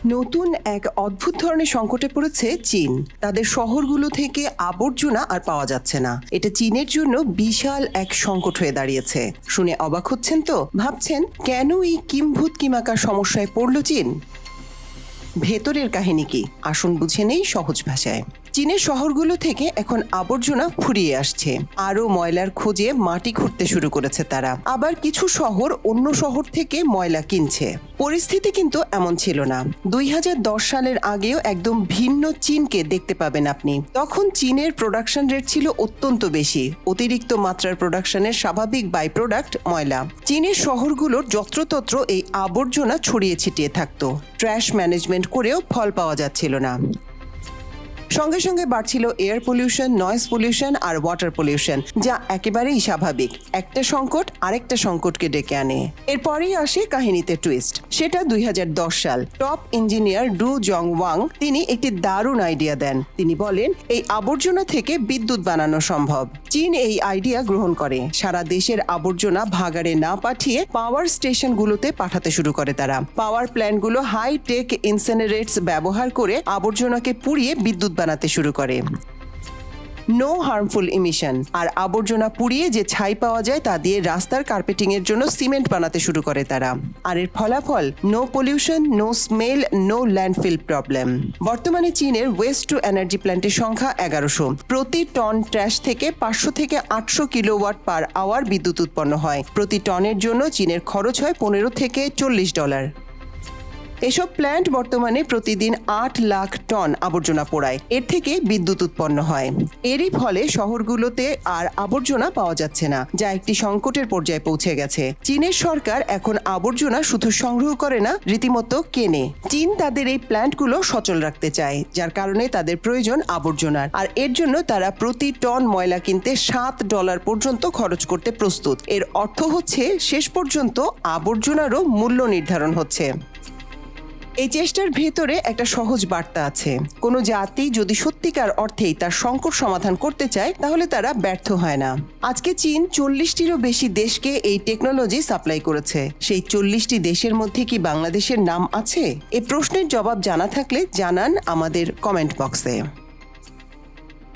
নতুন এক অদ্ভুত ধরনের সংকটে পড়েছে চীন। তাদের শহরগুলো থেকে আবর্জনা আর পাওয়া যাচ্ছে না। এটা চীনের জন্য বিশাল এক সংকট হয়ে দাঁড়িয়েছে। শুনে অবাক হচ্ছেন তো? ভাবছেন কেন এই কিম্ভূত কিমাকার সমস্যায় পড়ল চীন? ভেতরের কাহিনী কি, আসুন বুঝে নেই সহজ ভাষায়। চীনের শহরগুলো থেকে এখন আবর্জনা ফুরিয়ে আসছে। আরও ময়লার খোঁজে মাটি খুঁড়তে শুরু করেছে তারা। আবার কিছু শহর অন্য শহর থেকে ময়লা কিনছে। পরিস্থিতি কিন্তু এমন ছিল না। 2010 সালের আগেও একদম ভিন্ন চীনকে দেখতে পাবেন আপনি। তখন চীনের প্রোডাকশন রেট ছিল অত্যন্ত বেশি। অতিরিক্ত মাত্রার প্রোডাকশনের স্বাভাবিক বাই প্রোডাক্ট ময়লা। চীনের শহরগুলোর যত্রতত্র এই আবর্জনা ছড়িয়ে ছিটিয়ে থাকতো। ট্র্যাশ ম্যানেজমেন্ট করেও ফল পাওয়া যাচ্ছিল না। সঙ্গে সঙ্গে বাড়ছিল এয়ার পলিউশন, নয়েজ পলিউশন আর ওয়াটার পলিউশন, যা একেবারেই স্বাভাবিক। একটা সংকট আরেকটা সংকটকে ডেকে আনে। এরপরেই আসে কাহিনীতে টুইস্ট। সেটা 2010 সাল। Top engineer Du Jong Wang তিনি একটি দারুণ আইডিয়া দেন। তিনি বলেন এই আবর্জনা থেকে বিদ্যুৎ বানানো সম্ভব। চীন এই আইডিয়া গ্রহণ করে। সারা দেশের আবর্জনা ভাগাড়ে না পাঠিয়ে পাওয়ার স্টেশনগুলোতে পাঠাতে শুরু করে তারা। পাওয়ার প্ল্যান্টগুলো হাই টেক ইনসিনারেটস ব্যবহার করে আবর্জনাকে পুড়িয়ে বিদ্যুৎ বানাতে শুরু করে। No harmful emission. আর আবর্জনা পুড়িয়ে যে ছাই পাওয়া যায় তা দিয়ে রাস্তার কার্পেটিং এর জন্য সিমেন্ট বানাতে শুরু করে তারা। আর এর ফলাফল no pollution, no smell, no landfill problem. বর্তমানে চীনের ওয়েস্ট টু এনার্জি প্ল্যান্টের সংখ্যা 1100। প্রতি টন ট্র্যাশ থেকে 500 থেকে 800 কিলোওয়াট পার আওয়ার বিদ্যুৎ উৎপন্ন হয়। প্রতি টনের জন্য চীনের খরচ হয় $15 থেকে $40। এসব প্ল্যান্ট বর্তমানে প্রতিদিন 8 লাখ টন আবর্জনা পোড়ায়। এর থেকে বিদ্যুৎ উৎপন্ন হয়। এরই ফলে শহরগুলোতে আর আবর্জনা পাওয়া যাচ্ছে না, যা একটি সংকটের পর্যায়ে পৌঁছে গেছে। চীনের সরকার এখন আবর্জনা শুধু সংগ্রহ করে না, রীতিমতো কেনে। চীন তাদের এই প্ল্যান্টগুলো সচল রাখতে চায়, যার কারণে তাদের প্রয়োজন আবর্জনার। আর এর জন্য তারা প্রতি টন ময়লা কিনতে $7 পর্যন্ত খরচ করতে প্রস্তুত। এর অর্থ হচ্ছে শেষ পর্যন্ত আবর্জনারও মূল্য নির্ধারণ হচ্ছে। এই চেষ্টার ভেতরে একটা সহজ বার্তা আছে। কোনো জাতি যদি সত্যিকার অর্থেই তার সংকট সমাধান করতে চায়, তাহলে তারা ব্যর্থ হয় না। আজকে চীন 40টিরও বেশি দেশকে এই টেকনোলজি সাপ্লাই করেছে। সেই 40টি দেশের মধ্যে কি বাংলাদেশের নাম আছে? এই প্রশ্নের জবাব জানা থাকলে জানান আমাদের কমেন্ট বক্সে।